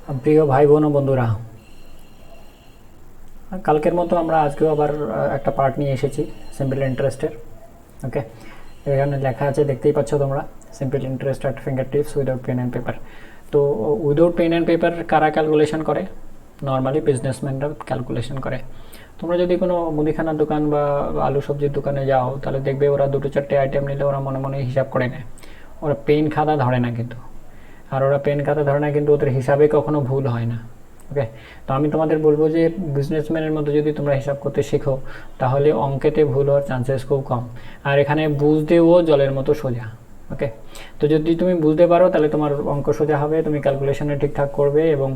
প্রিয় ভাই বোন ও বন্ধুরা, কালকের মতো আমরা আজকেও আবার একটা পার্ট নিয়ে এসেছি সিম্পল ইন্টারেস্টের। ওকে, এখানে লেখা আছে, দেখতেই পাচ্ছ তোমরা, simple interest at finger tips without pen and paper. তো উইদাউট পেন অ্যান্ড পেপার কারা ক্যালকুলেশন করে? নর্মালি বিজনেসম্যানরা ক্যালকুলেশন করে। তোমরা যদি কোনো মুদিখানার দোকান বা আলু সবজির দোকানে যাও, তাহলে দেখবে ওরা দুটো চারটে আইটেম নিলে ওরা মনে মনে হিসাব করে নেয়। ওরা পেন খাতা ধরে না কিন্তু, আর ওরা পেন খাতা ধরে না কিন্তু ওদের হিসাবে কখনো ভুল হয় না। ওকে, তো আমি তোমাদের বলবো যে বিজনেসম্যানের মতো যদি তোমরা হিসাব করতে শেখো, তাহলে অঙ্কেতে ভুল হওয়ার চান্সেস খুব কম। আর এখানে বুঝতেও জলের মতো সোজা। ওকে, তো যদি তুমি বুঝতে পারো তাহলে তোমার অঙ্ক সোজা হবে, তুমি ক্যালকুলেশনে ঠিকঠাক করবে এবং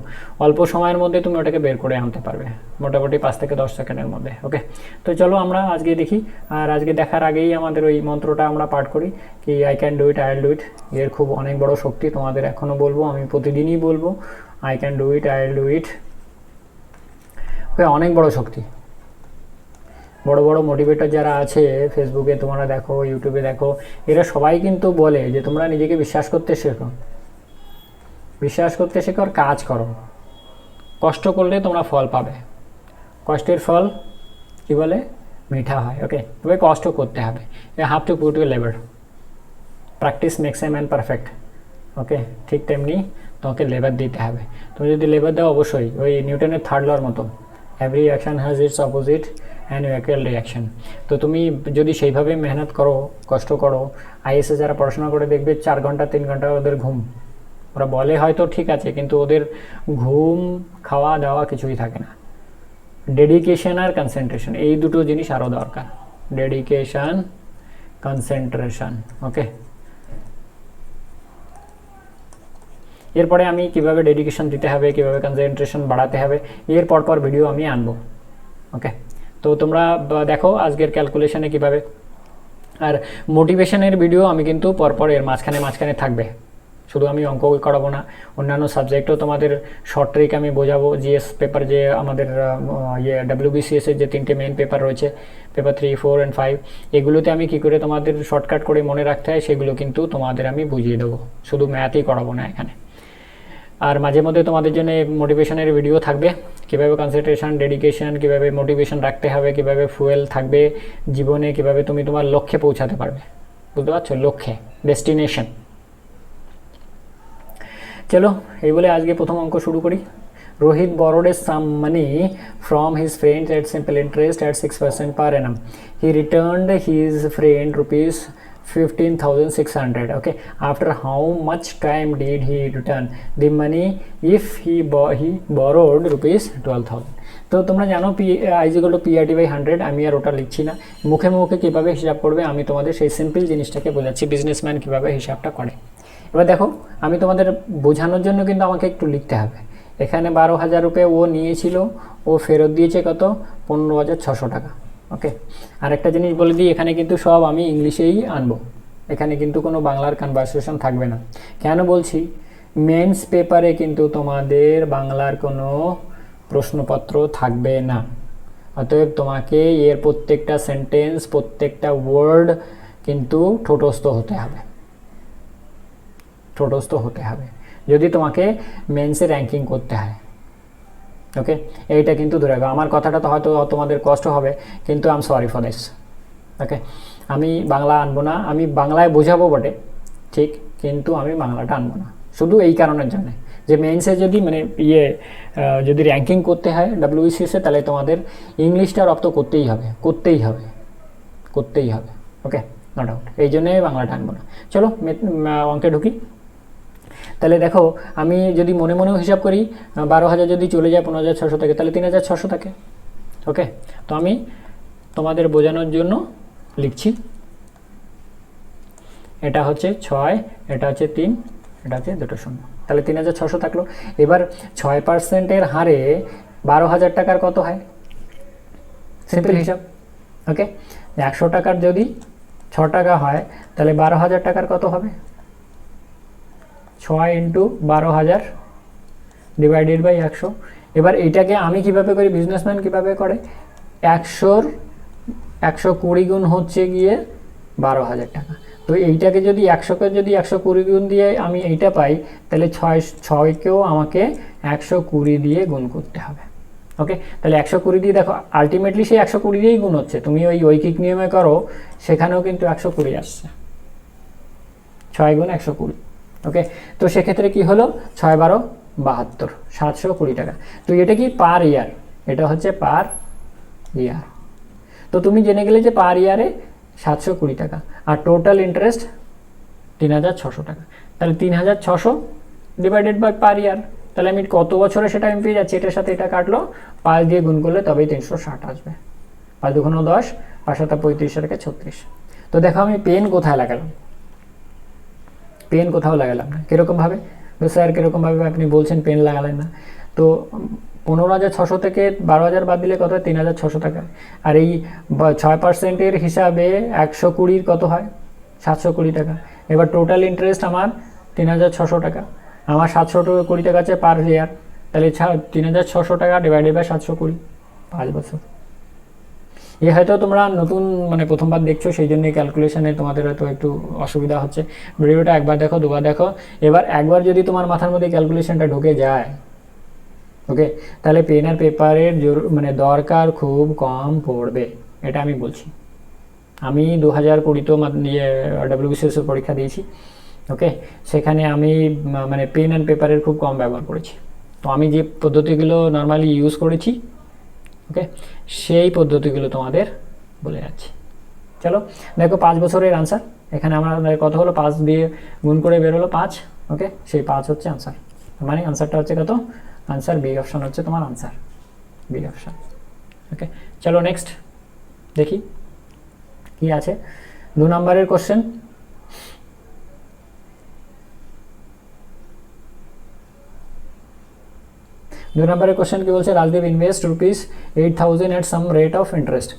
অল্প সময়ের মধ্যে তুমি ওটাকে বের করে আনতে পারবে, মোটামুটি 5 থেকে 10 সেকেন্ডের মধ্যে। ওকে, তো চলো আমরা আজকে দেখি। আর আজকে দেখার আগেই আমাদের ওই মন্ত্রটা আমরা পাঠ করি, কি I can do it, I will do ইট। এর খুব অনেক বড় শক্তি, তোমাদের এখনও বলবো, আমি প্রতিদিনই বলবো, I can do it, I will do it. Okay, অনেক বড় শক্তি। বড় বড় মোটিভেটর যারা আছে ফেসবুকে তোমরা দেখো, ইউটিউবে দেখো, এরা সবাই কিন্তু বলে যে তোমরা নিজেকে বিশ্বাস করতে শেখো, বিশ্বাস করতে শেখো আর কাজ করো। কষ্ট করলে তোমরা ফল পাবে, কষ্টের ফল কি বলে, মিঠা হয়। ওকে, তবে কষ্ট করতে হবে, you have to put your labour. Practice makes a man perfect. Okay, ঠিক তেমনি তোমাকে লেবার দিতে হবে। তুমি যদি লেবার দাও, অবশ্যই ওই নিউটনের থার্ড লর মতো, every action has its opposite and equal reaction. তো তুমি যদি সেইভাবে মেহনত করো, কষ্ট করো, আইএসএ যারা পড়াশোনা করে দেখবে 4 ঘন্টা 3 ঘন্টা ওদের ঘুম। ওরা বলে হয়তো ঠিক আছে, কিন্তু ওদের ঘুম, খাওয়া দাওয়া কিছুই থাকে না। ডেডিকেশন আর কনসেন্ট্রেশন, এই দুটো জিনিস আরও দরকার। Dedication, concentration. ওকে, এরপরে আমি কিভাবে ডেডিকেশন দিতে হবে, কিভাবে কনসেন্ট্রেশন বাড়াতে হবে, এর পরপর ভিডিও আমি আনবো। ওকে, তো তোমরা দেখো আজকের ক্যালকুলেশনে কিভাবে। আর মোটিভেশনের ভিডিও আমি কিন্তু পরপর এর মাঝখানে মাঝখানে থাকবে। শুধু আমি অঙ্ক করাবো না, অন্যান্য সাবজেক্টও তোমাদের শর্ট ট্রিক আমি বোঝাবো। জিএস পেপার যে আমাদের WBCS এর যে 3টে মেন পেপার রয়েছে, পেপার 3, 4 অ্যান্ড 5, এগুলোতে আমি কী করে তোমাদের শর্টকাট করে মনে রাখতে হয় সেগুলো কিন্তু তোমাদের আমি বুঝিয়ে দেবো। শুধু ম্যাথই করাবো না এখানে। আর মাঝে মধ্যে তোমাদের জন্য মোটিভেশনের ভিডিও থাকবে, কীভাবে কনসেন্ট্রেশন, ডেডিকেশন, কীভাবে মোটিভেশন রাখতে হবে, কীভাবে ফুয়েল থাকবে জীবনে, কীভাবে তুমি তোমার লক্ষ্যে পৌঁছাতে পারবে। বুঝতে পারছো, লক্ষ্যে, ডেস্টিনেশন। চলো এই বলে আজকে প্রথম অঙ্ক শুরু করি। Rohit borrowed some money from his friend at simple interest at 6% per annum. He returned his friend rupees 15,600. Okay, after how much time did he return the money if he borrowed rupees 12,000? তো তোমরা জানো P/100, আমি আর ওটা লিখছি না। মুখে মুখে কীভাবে হিসাব করবে আমি তোমাদের সেই সিম্পল জিনিসটাকে বোঝাচ্ছি, বিজনেসম্যান কীভাবে হিসাবটা করে। এবার দেখো, আমি তোমাদের বোঝানোর জন্য কিন্তু আমাকে একটু লিখতে হবে। এখানে 12,000 রুপয়ে ও নিয়েছিল, ও ফেরত দিয়েছে কত, 15,600 টাকা। ওকে, আরেকটা জিনিস বলে দিই, এখানে কিন্তু সব আমি ইংলিশেই আনবো, এখানে কিন্তু কোনো বাংলার কনভারসেশন থাকবে না। কেন বলছি, মেন্স পেপারে কিন্তু তোমাদের বাংলার কোনো প্রশ্নপত্র থাকবে না। অতএব তোমাকে এর প্রত্যেকটা সেন্টেন্স, প্রত্যেকটা ওয়ার্ড কিন্তু ঠোঁটস্থ হতে হবে, ঠোঁটস্থ হতে হবে যদি তোমাকে মেন্সে র্যাঙ্কিং করতে হয়। ওকে, এইটা কিন্তু ধরে রাখো। আমার কথাটা তো হয়তো তোমাদের কষ্ট হবে, কিন্তু I am sorry for this. Okay, আমি বাংলা আনবো না, আমি বাংলায় বোঝাবো বটে ঠিক, কিন্তু আমি বাংলাটা আনবো না, শুধু এই কারণের জন্য যে মেন্সে যদি যদি র্যাঙ্কিং করতে হয় WBCS তাহলে তোমাদের ইংলিশটা রপ্ত করতেই হবে, করতেই হবে, করতেই হবে। ওকে, নো ডাউট, এই জন্যই বাংলাটা আনবো না। চলো অঙ্কে ঢুকি। তাহলে দেখো, আমি যদি মনে মনেও হিসাব করি, 12,000 যদি চলে যায় 15,600 থেকে, তাহলে 3,600 থাকে। ওকে, তো আমি তোমাদের বোঝানোর জন্য লিখছি, এটা হচ্ছে 6, এটা হচ্ছে 3, এটা হচ্ছে 2 শূন্য, তাহলে 3,600 থাকলো। এবার 6%-এর হারে 12,000 টাকার কত হয়, সিম্পল হিসাব। ওকে, 100 টাকার যদি 6 টাকা হয়, তাহলে 12,000 টাকার কত হবে, 6 × 12,000 ডিভাইডেড বাই 100। এবার এইটাকে আমি কিভাবে করি, বিজনেসম্যান কিভাবে করে, 120 গুণ হচ্ছে গিয়ে 12,000 টাকা। তো তো এইটাকে যদি 100কে যদি 120 গুণ দিয়ে আমি এইটা পাই, তাহলে 6কেও আমাকে 120 দিয়ে গুণ করতে হবে। ওকে, তাহলে 120 দিয়ে দেখো আলটিমেটলি সেই 120 দিয়েই গুণ হচ্ছে, তুমি ওই ঐকিক নিয়মে করো সেখানেও কিন্তু 120 আসছে, 6 গুণ 120। ওকে, তো সেক্ষেত্রে কি হলো, 6 12 72, 720 টাকা। তো এটা কি পার ইয়ার, এটা হচ্ছে পার ইয়ার। তো তুমি জেনে গেলে যে পার ইয়ারে 720 টাকা, আর টোটাল ইন্টারেস্ট 3600 টাকা। তাহলে 3600 ডিভাইডেড বাই পার ইয়ার, তাহলে আমি কত বছরে সেটা আমি পেয়ে যাচ্ছি, এটার সাথে এটা কাটলো, 5 দিয়ে গুণ করলে তবেই 360 আসবে। 5 2 10, 5 7 35, 36। তো দেখো আমি পেন কোথায় লাগালাম, পেন কোথাও লাগালাম না। কীরকমভাবে, তো স্যার কীরকমভাবে আপনি বলছেন পেন লাগালেন না? তো 15,600 থেকে 12,000 বাদ দিলে কত হয়, 3,600 টাকা। আর এই 6%-এর হিসাবে 120 কত হয়, 720 টাকা। এবার টোটাল ইন্টারেস্ট আমার 3,600 টাকা, আমার 720 টাকা আছে পার ইয়ার, তাহলে 3,600 টাকা ডিভাইডেড বাই 720, 5 বছর। এ হয়তো তোমরা নতুন মানে প্রথমবার দেখছো, সেই জন্য ক্যালকুলেশনে তোমাদের হয়তো একটু অসুবিধা হচ্ছে। ভিডিওটা একবার দেখো, দুবার দেখো, এবার একবার যদি তোমার মাথার মধ্যে ক্যালকুলেশনটা ঢুকে যায়, ওকে, তাহলে পেন আর পেপারের মানে দরকার খুব কম পড়বে, এটা আমি বলছি। আমি 2020 WBCS পরীক্ষা দিয়েছি, ওকে, সেখানে আমি মানে পেন অ্যান্ড পেপারের খুব কম ব্যবহার করেছি। তো আমি যে পদ্ধতিগুলো নর্মালি ইউজ করেছি, ওকে, সেই পদ্ধতিগুলো তোমাদের বলে যাচ্ছি। চলো দেখো 5 বছরের আনসার, এখানে আমাদের কত হলো, 5 দিয়ে গুণ করে বেরোলো 5, ওকে, সেই 5 হচ্ছে আনসার, মানে আনসারটা হচ্ছে কত, আনসার বি অপশন হচ্ছে তোমার আনসার, বি অপশন। ওকে, চলো নেক্সট দেখি কি আছে। 2 নম্বরের কোশ্চেন, दो नंबर क्वेश्चन की बोलছে Rajdeep invest ₹8,000 at some rate of interest,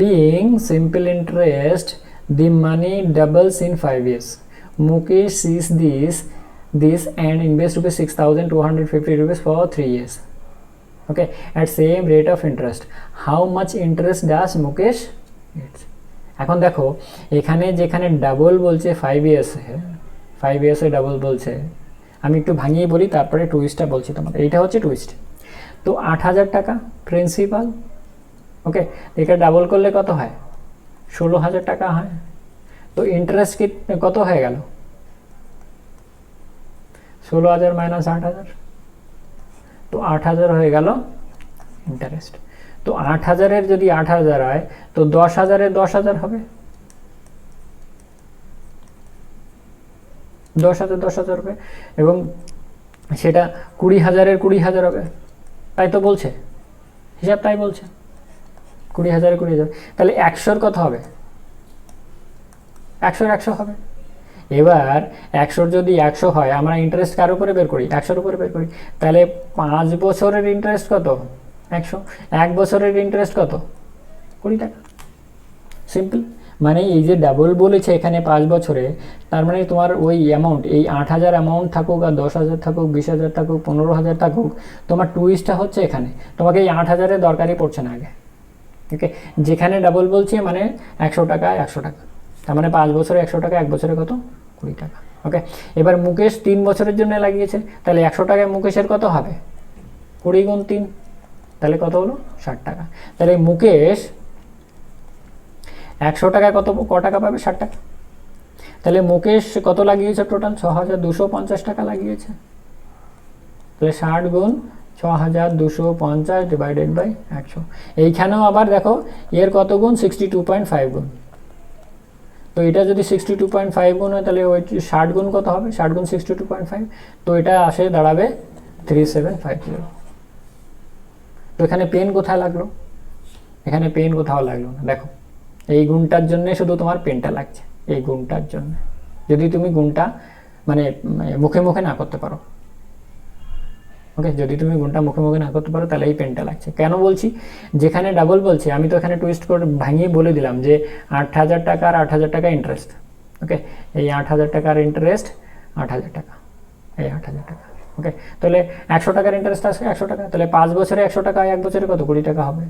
being simple interest the money doubles in 5 years. Mukesh sees this and invest ₹6,250 for 3 years, okay, at same rate of interest. How much interest does Mukesh get? এখন দেখো এখানে যেখানে double বলছে 5 ইয়ার্সে double বলছে, আমি একটু ভাঙিয়ে বলি তারপরে টুইস্টটা বলছি তোমাদের। এইটা হচ্ছে টুইস্ট। তো 8,000 টাকা প্রিন্সিপাল, ওকে, এটা ডাবল করলে কত হয়, 16,000 টাকা হয়। তো ইন্টারেস্ট কি কত হয়ে গেল, 16,000 মাইনাস 8,000, তো 8,000 হয়ে গেল ইন্টারেস্ট। তো 8,000-এর যদি 8,000 হয়, তো 10,000-এর 10,000 হবে, 10,000 হবে, এবং সেটা 20,000-এর 20,000 হবে, তাই তো বলছে হিসাব, তাই বলছে 20,000-এর 20,000। তাহলে 100-এর কত হবে, 100-এর 100 হবে। এবার 100-এর যদি 100 হয়, আমরা ইন্টারেস্ট কার উপরে বের করি, 100-এর উপরে বের করি, তাহলে 5 বছরের ইন্টারেস্ট কত, 100, 1 বছরের ইন্টারেস্ট কত, 20 টাকা। সিম্পল, মানে এই যে ডাবল বলেছে এখানে 5 বছরে, তার মানে তোমার ওই অ্যামাউন্ট, এই 8,000 অ্যামাউন্ট থাকুক আর 10,000 থাকুক, 20,000 থাকুক, 15,000 থাকুক, তোমার টুইস্টটা হচ্ছে এখানে তোমাকে এই 8,000-এর দরকারই পড়ছে না আগে, ওকে। যেখানে ডাবল বলছে মানে 100 টাকা 100 টাকা, তার মানে 5 বছরে 100 টাকা, 1 বছরে কত, 20 টাকা, ওকে। এবার মুকেশ 3 বছরের জন্য লাগিয়েছে, তাহলে 100 টাকায় মুকেশের কত হবে, 20 গুণ 3, তাহলে কত হলো, 60 টাকা। তাহলে মুকেশ 100 টাকায় ক টাকা পাবে, 60 টাকা। তাহলে মুকেশ কত লাগিয়েছে, টোটাল 6,250 টাকা লাগিয়েছে। তাহলে 60 গুণ 6,250 ডিভাইডেড বাই 100। এইখানেও আবার দেখো এর কত গুণ, 62.5 গুণ। তো এটা যদি 62.5 গুণ হয়, তাহলে ওই 60 গুণ কত হবে, 60 গুণ 62.5, তো এটা আসে দাঁড়াবে 3750। তো এখানে পেন কোথায় লাগলো, এখানে পেন কোথাও লাগলো না। দেখো এই গুণটার জন্য শুধু তোমার পেনটা লাগছে, এই গুণটার জন্য। যদি তুমি গুণটা মানে মুখে মুখে না করতে পারো, ওকে, যদি তুমি গুণটা মুখে মুখে না করতে পারো, তাহলে এই পেনটা লাগছে। কেন বলছি, যেখানে ডাবল বলছে, আমি তো এখানে টুইস্ট করে ভাঙিয়ে বলে দিলাম যে 8,000 টাকা আর 8,000 টাকা ইন্টারেস্ট, ওকে, এই 8,000 টাকার ইন্টারেস্ট 8,000 টাকা, এই 8,000 টাকা, ওকে। তাহলে 100 টাকার ইন্টারেস্ট আসবে 100 টাকা, তাহলে 5 বছরে 100 টাকা, 1 বছরে কত, 20 টাকা হবে।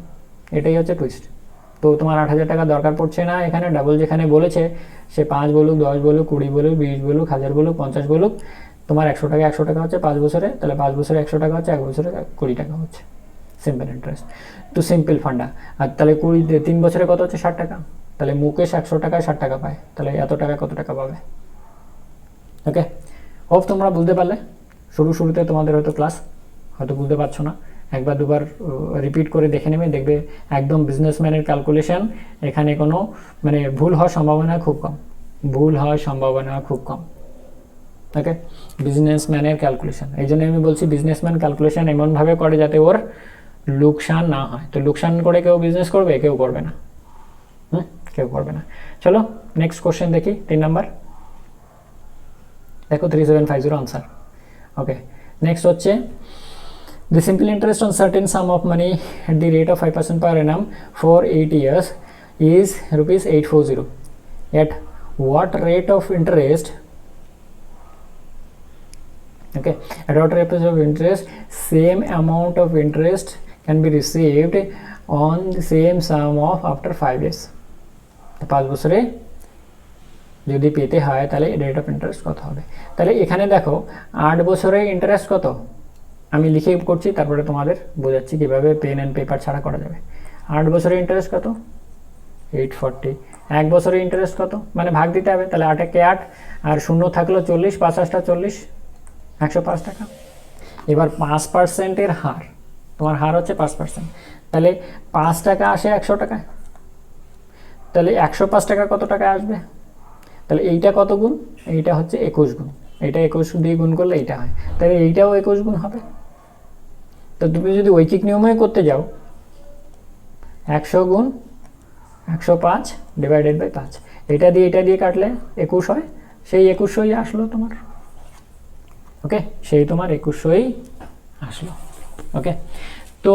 এটাই হচ্ছে টুইস্ট, তো তোমার 8,000 টাকা দরকার পড়ছে না এখানে, ডাবল যেখানে বলেছে সে 5 বলুক, 10 বলুক, 20 বলুক, 20 বলুক, 1000 বলুক, 50 বলুক, তোমার 100 টাকা হচ্ছে 5 বছরে, তাহলে 5 বছরে 100 টাকা হচ্ছে, 1 বছরে 20 টাকা হচ্ছে সিম্পল ইন্টারেস্ট। তো সিম্পল ফান্ডা। আর তাহলে 3 বছরে কত হচ্ছে 60 টাকা, তাহলে মুকেশ 100 টাকায় 60 টাকা পায়, তাহলে এত টাকা কত টাকা পাবে। ওকে, হোপ তোমরা বুঝতে পারলে। শুরুতে তোমাদের হয়তো ক্লাস হয়তো বুঝতে পারছো না, একবার দুবার রিপিট করে দেখে নেবে, দেখবে একদম বিজনেসম্যানের ক্যালকুলেশন, এখানে কোনো মানে ভুল হওয়ার সম্ভাবনা খুব কম, ভুল হওয়ার সম্ভাবনা খুব কম। ওকে, বিজনেসম্যানের ক্যালকুলেশন, এই জন্য আমি বলছি বিজনেসম্যান ক্যালকুলেশন এমনভাবে করে যাতে ওর লোকসান না হয়। তো লোকসান করে কেউ বিজনেস করবে? কেউ করবে না, কেউ করবে না। চলো নেক্সট কোশ্চেন দেখি, 3 নাম্বার দেখো, 3750 আনসার। ওকে, নেক্সট হচ্ছে the simple interest on certain sum of money at the rate of 5% per annum for 8 years is rupees 840. At what rate of interest, okay, at what rate of interest same amount of interest can be received on the same sum of after 5 years? 5 বছরে যদি পেতে হয় তাহলে rate of interest কত হবে। তাহলে এখানে দেখো 8 বছরে ইন্টারেস্ট কত, আমি লিখে করছি তারপরে তোমাদের বোঝাচ্ছি কীভাবে পেন অ্যান্ড পেপার ছাড়া করা যাবে। 8 বছরে ইন্টারেস্ট কত? 840। 1 বছরে ইন্টারেস্ট কত, মানে ভাগ দিতে হবে, তাহলে 8 একে 8 আর 0 থাকলো 40, 5 8 40, 105 টাকা। এবার 5%-এর হার, তোমার হার হচ্ছে 5%, তাহলে 5 টাকা আসে 100 টাকায়, তাহলে 105 টাকা কত টাকায় আসবে? তাহলে এইটা কত গুণ? এইটা হচ্ছে 21 গুণ, এইটা 21 দিয়ে গুণ করলে এইটা হয়, তাহলে এইটাও 21 গুণ হবে। তো তুমি যদি ঐকিক নিয়মে করতে যাও, 100 গুণ 105 ডিভাইডেড বাই 5, এটা দিয়ে কাটলে 21 হয়, সেই 2100ই আসলো তোমার। ওকে, সেই তোমার 2100ই আসলো। ওকে, তো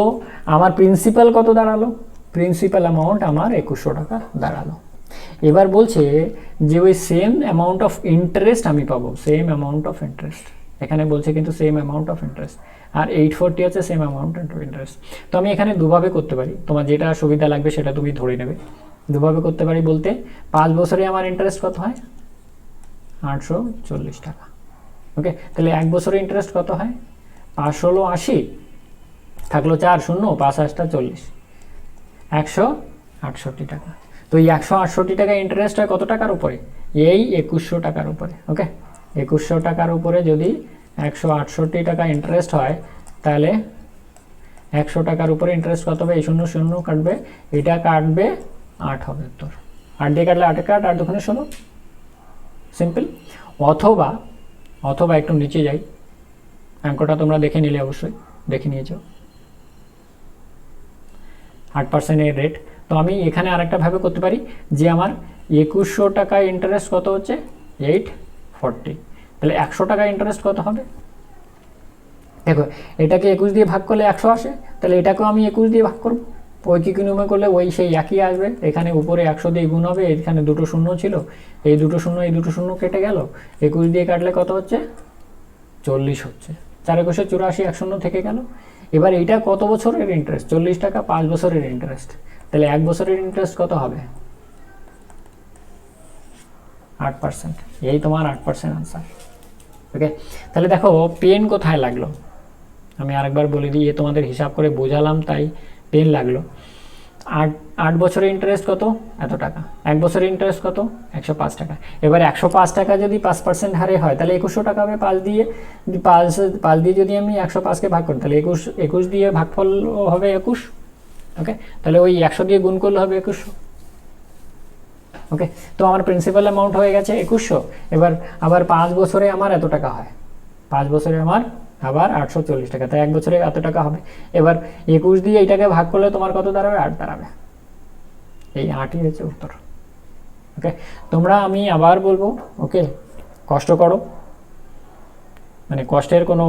আমার প্রিন্সিপাল কত দাঁড়ালো? প্রিন্সিপাল অ্যামাউন্ট আমার 2100 টাকা দাঁড়ালো। এবার বলছে যে ওই সেম অ্যামাউন্ট অফ ইন্টারেস্ট আমি পাবো, সেম অ্যামাউন্ট অফ ইন্টারেস্ট, এখানে বলছে কিন্তু সেম অ্যামাউন্ট অফ ইন্টারেস্ট, আর 840 আছে সেম অ্যামাউন্ট অফ ইন্টারেস্ট। তো আমি এখানে দুভাবে করতে পারি, তোমার যেটা সুবিধা লাগবে সেটা তুমি ধরে নেবে। দুভাবে করতে পারি বলতে, 5 বছরে আমার ইন্টারেস্ট কত হয়? 840 টাকা। ওকে, তাহলে 1 বছরে ইন্টারেস্ট কত হয়? 5 ষোলো 80, থাকলো 4 শূন্য, 5 8 40, 168 টাকা। তো এই 168 টাকা ইন্টারেস্ট হয় কত টাকার উপরে? এই 2100 টাকার উপরে। ওকে, 2100 টাকার উপরে যদি 168 টাকা ইন্টারেস্ট হয়, তাহলে 100 টাকার উপরে ইন্টারেস্ট কত হবে? এই 0 0 কাটবে, এটা কাটবে 8 হবে উত্তর। 8 দিয়ে কাটলে 8 কাট, 8 2 16, সিম্পল। অথবা একটু নিচে যাই, অঙ্কটা তোমরা দেখে নিলে, অবশ্যই দেখে নিয়েছো, 8%-এর রেট। তো আমি এখানে আরেকটা ভাবে করতে পারি যে আমার 2100 টাকা ইন্টারেস্ট কত হচ্ছে? 840, তাহলে 100 টাকা ইন্টারেস্ট কত হবে? দেখো, এটাকে 21 দিয়ে ভাগ করলে 100 আসে, তাহলে এটাকেও আমি 21 দিয়ে ভাগ করবো, ঐকিক নিয়মে করলে ওই সেই একই আসবে। এখানে উপরে 100 দিয়ে গুণ হবে, এখানে দুটো শূন্য ছিল, এই দুটো শূন্য কেটে গেল, 21 দিয়ে কাটলে কত হচ্ছে? 40 হচ্ছে। 4 21 84, 1 শূন্য থেকে গেল। এবার এইটা কত বছরের ইন্টারেস্ট? 40 টাকা, 5 বছরের ইন্টারেস্ট, তাহলে 1 বছরের ইন্টারেস্ট কত হবে? 8%। এই তোমার 8% আনসার। ওকে, তাহলে দেখো পেন কোথায় লাগলো, আমি আরেকবার বলে দিই, তোমাদের হিসাব করে বোঝালাম তাই পেন লাগলো। 8 বছরের ইন্টারেস্ট কত? এত টাকা। 1 বছরের ইন্টারেস্ট কত? 105 টাকা। এবার 105 টাকা যদি 5% হারে হয়, তাহলে 2100 টাকা হবে। 5 দিয়ে যদি আমি 105কে ভাগ করি, তাহলে 21 দিয়ে ভাগফল হবে 21। ওকে, তাহলে ওই 100 দিয়ে গুণ করলে হবে 2100। ওকে, তো আমার প্রিন্সিপাল অ্যামাউন্ট হয়ে গেছে 2100। এবার আবার 5 বছরে আমার এত টাকা হয়, 5 বছরে আমার আবার 840 টাকা, তাই 1 বছরে এত টাকা হবে। এবার 21 দিয়ে এইটাকে ভাগ করলে তোমার কত দাঁড়াবে? 8 দাঁড়াবে। এই 8ই হচ্ছে উত্তর। ওকে, তোমরা, আমি আবার বলবো, ওকে, কষ্ট করো, মানে কষ্টের কোনো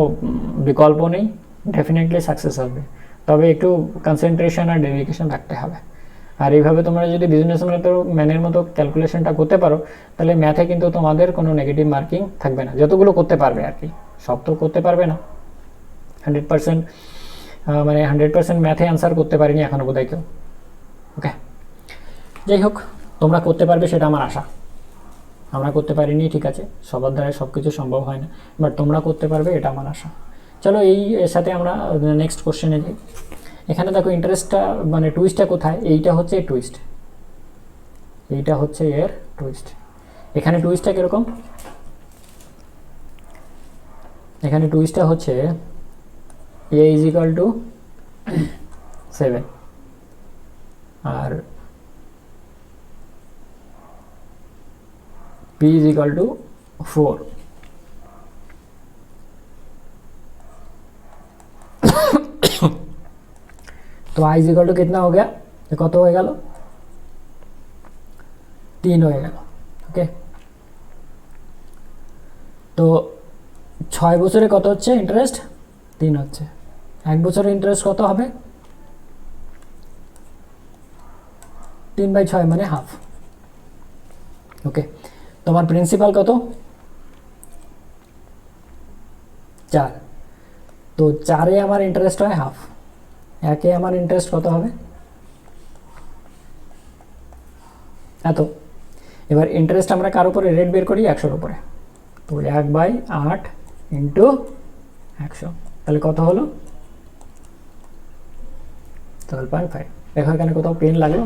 বিকল্প নেই, ডেফিনেটলি সাকসেস হবে, তবে একটু কনসেন্ট্রেশন আর ডেডিকেশন রাখতে হবে। আর এইভাবে তোমরা যদি ম্যানের মতো ক্যালকুলেশনটা করতে পারো, তাহলে ম্যাথে কিন্তু তোমাদের কোনো নেগেটিভ মার্কিং থাকবে না, যতগুলো করতে পারবে আর কি। সব তো করতে পারবে না 100%, মানে 100% ম্যাথে অ্যান্সার করতে পারিনি এখনো বোধহয় কেউ। ওকে, যাই হোক, তোমরা করতে পারবে সেটা আমার আশা। আমরা করতে পারিনি, ঠিক আছে, সবার দ্বারা সব কিছু সম্ভব হয় না, বাট তোমরা করতে পারবে এটা আমার আশা। চলো এই এর সাথে আমরা নেক্সট কোশ্চেনে যাই। এখানে দেখো ইন্টারেস্টটা মানে টুইস্টটা কোথায়, এইটা হচ্ছে টুইস্ট, এইটা হচ্ছে এর টুইস্ট। এখানে টুইস্টটা কীরকম, এখানে টুইস্টটা হচ্ছে a ইজ ইকাল টু 7 আর p इज इक्वल टू 4। तो i इज इक्वल टू कितना हो गया, कत हो गल 3 हो गल। ओके, तो 6 বছরে কত হচ্ছে ইন্টারেস্ট, 3 হচ্ছে। 1 বছরের ইন্টারেস্ট কত হবে, 3/6 মানে হাফ। ওকে, তোমার প্রিন্সিপাল কত, 4, তো 4-এ আমার ইন্টারেস্ট হয় হাফ, 1-এ আমার ইন্টারেস্ট কত হবে, এত। এবার ইন্টারেস্ট আমরা কার উপরে রেট বের করি, 100-এর উপরে, তো 1/8 ইন্টু 100, তাহলে কত হলো 12.5। দেখো এখানে কোথাও পেন লাগলো,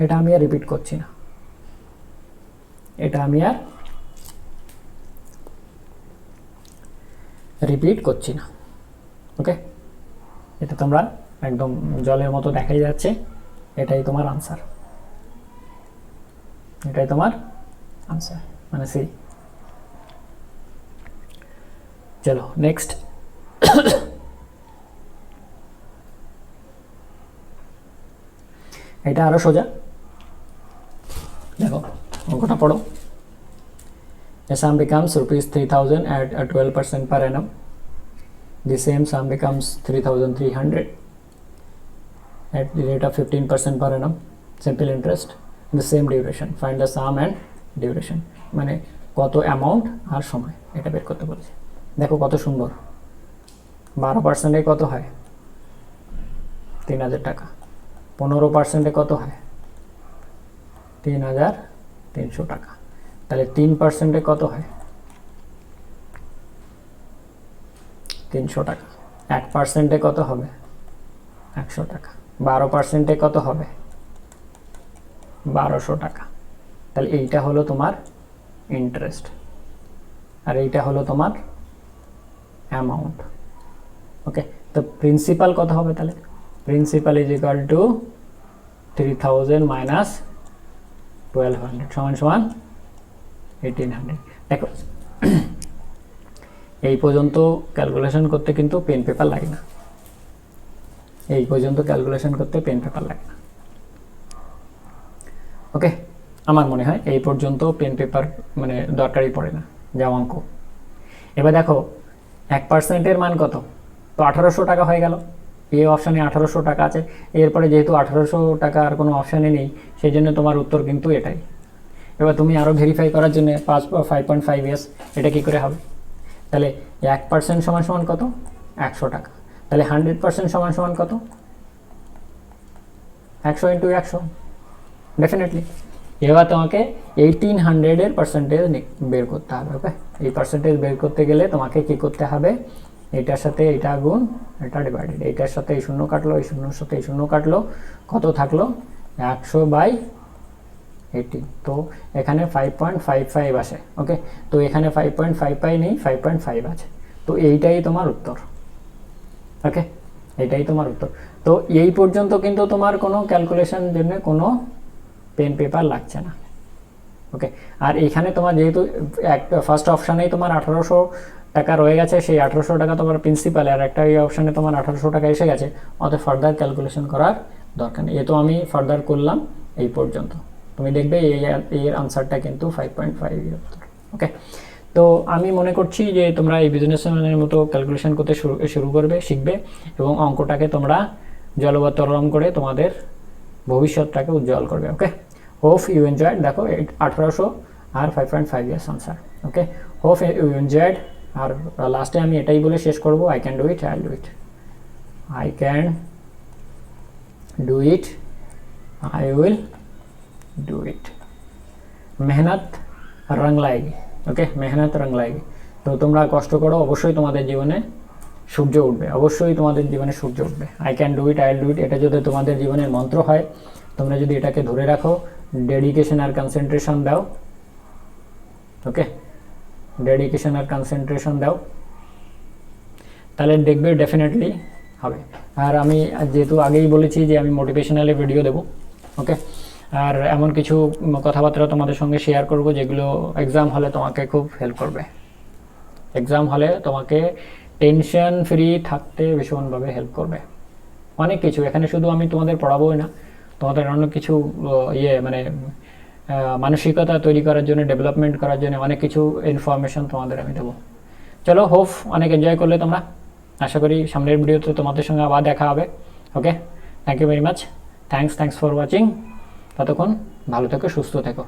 এটা আমি আর রিপিট করছি না, এটা আমি আর রিপিট করছি না। ওকে, এটা তোমরা একদম জলের মতো দেখাই যাচ্ছে, এটাই তোমার আনসার, এটাই তোমার আনসার মানে সি। চলো নেক্সট। এটা আরো সোজা, দেখো অঙ্কটা পড়ো। A sum becomes rupees 3000 at a 12% per annum. The same sum becomes 3300 at the rate of 15% per annum. Simple interest in the same duration. Find the sum and duration. মানে কত amount আর সময় এটা বের করতে বলছে। দেখো কত সুন্দর, 12%-এ কত হয় 3000 টাকা, 15%-এ কত হয় 3300 টাকা, তাহলে 3%-এ কত হয় 300 টাকা, 1%-এ কত হবে 100 টাকা, 12%-এ কত হবে 1200 টাকা। তাহলে এইটা হলো তোমার ইন্টারেস্ট আর এইটা হলো তোমার অ্যামাউন্ট। ওকে, তো প্রিন্সিপাল কত হবে, তাহলে principal is equal to 3000 minus 1200 সমান সমান 1800। দেখো এই পর্যন্ত ক্যালকুলেশন করতে কিন্তু পেন পেপার লাগে না, এই পর্যন্ত ক্যালকুলেশন করতে পেন পেপার লাগে না। ওকে, আমার মনে হয় এই পর্যন্ত পেন পেপার মানে দরকারই পড়ে না যা অঙ্ক। এবার দেখো 1%-এর মান কত, তো 1800 টাকা হয়ে গেল, এই অপশানে 1800 টাকা আছে, এরপরে যেহেতু 1800 টাকা আর কোনো অপশানে নেই সেই জন্য তোমার উত্তর কিন্তু এটাই। এবার তুমি আরও ভেরিফাই করার জন্য 5.5 ইয়ার্স, এটা কী করে হবে, তাহলে 1% সমান সমান কত 100 টাকা, তাহলে 100% সমান সমান কত 100 ইন্টু 100 ডেফিনেটলি। এবার তোমাকে 1800-এর পার্সেন্টেজ বের করতে হবে। ওকে, এই পার্সেন্টেজ বের করতে গেলে তোমাকে কি করতে হবে, এটার সাথে এটা গুণ এটা ডিভাইডেড, এইটার সাথে এই শূন্য কাটলো, এই শূন্যর সাথে এই শূন্য কাটলো, কত থাকলো 100/80, তো এখানে 5.55 আসে। ওকে, তো এখানে 5.55 নেই, 5.5 আছে, তো এইটাই তোমার উত্তর। ওকে, এটাই তোমার উত্তর। তো এই পর্যন্ত কিন্তু তোমার কোনো ক্যালকুলেশন জন্য কোনো পেন পেপার লাগছে না। ওকে, আর এইখানে তোমার যেহেতু একটা ফার্স্ট অপশানেই তোমার 1800 টাকা রয়ে গেছে, সেই 1800 টাকা তোমার প্রিন্সিপাল, আর একটা এই অপশানে তোমার 1800 টাকা এসে গেছে, অতএব ফার্দার ক্যালকুলেশন করার দরকার নেই। এ তো আমি ফার্দার করলাম এই পর্যন্ত, তুমি দেখবে এর আনসারটা কিন্তু 5.5 উত্তর। ওকে, তো আমি মনে করছি যে তোমরা এই বিজনেসম্যানের মতো ক্যালকুলেশন করতে শুরু করবে, শিখবে, এবং অঙ্কটাকে তোমরা জলবতরণ করে তোমাদের ভবিষ্যৎটাকে উজ্জ্বল করবে। Okay, hope you enjoyed. দেখো 1800 আর 5.5 years answer. Okay, hope you enjoyed. আর লাস্টে আমি এটাই বলে শেষ করব, I can do it, I do it, I can do it, I will do it. मेहनत रंग लाएगी। ওকে, মেহনত রং লাएगी। তো তোমরা কষ্ট করো, অবশ্যই তোমাদের জীবনে সূর্য উঠবে, অবশ্যই তোমাদের জীবনে সূর্য উঠবে। I can do it, I will do ইট, এটা যদি তোমাদের জীবনের মন্ত্র হয়, তোমরা যদি এটাকে ধরে রাখো, ডেডিকেশন আর কনসেন্ট্রেশন দাও, ওকে, ডেডিকেশন আর কনসেন্ট্রেশন দাও, তাহলে দেখবে ডেফিনেটলি হবে। আর আমি যেহেতু আগেই বলেছি যে আমি মোটিভেশনালি ভিডিও দেবো, ওকে, আর এমন কিছু কথাবার্তা তোমাদের সঙ্গে শেয়ার করব যেগুলো এক্সাম হলে তোমাকে খুব হেল্প করবে। এক্সাম হলে তোমাকে টেনশন ফ্রি থাকতে ভীষণভাবে হেল্প করবে। অনেক কিছু এখানে শুধু আমি তোমাদের পড়াবোই না, তোমাদের অনেক কিছু মানে মানসিকতা তৈরি করার জন্য, ডেভেলপমেন্ট করার জন্য অনেক কিছু ইনফরমেশন তোমাদের আমি দেবো। চলো, হোপ অনেক এনজয় করলে তোমরা। আশা করি সামনের ভিডিওতে তোমাদের সঙ্গে আবার দেখা হবে। Okay, thank you very much, thanks for watching. ততক্ষণ ভালো থেকো, সুস্থ থেকো।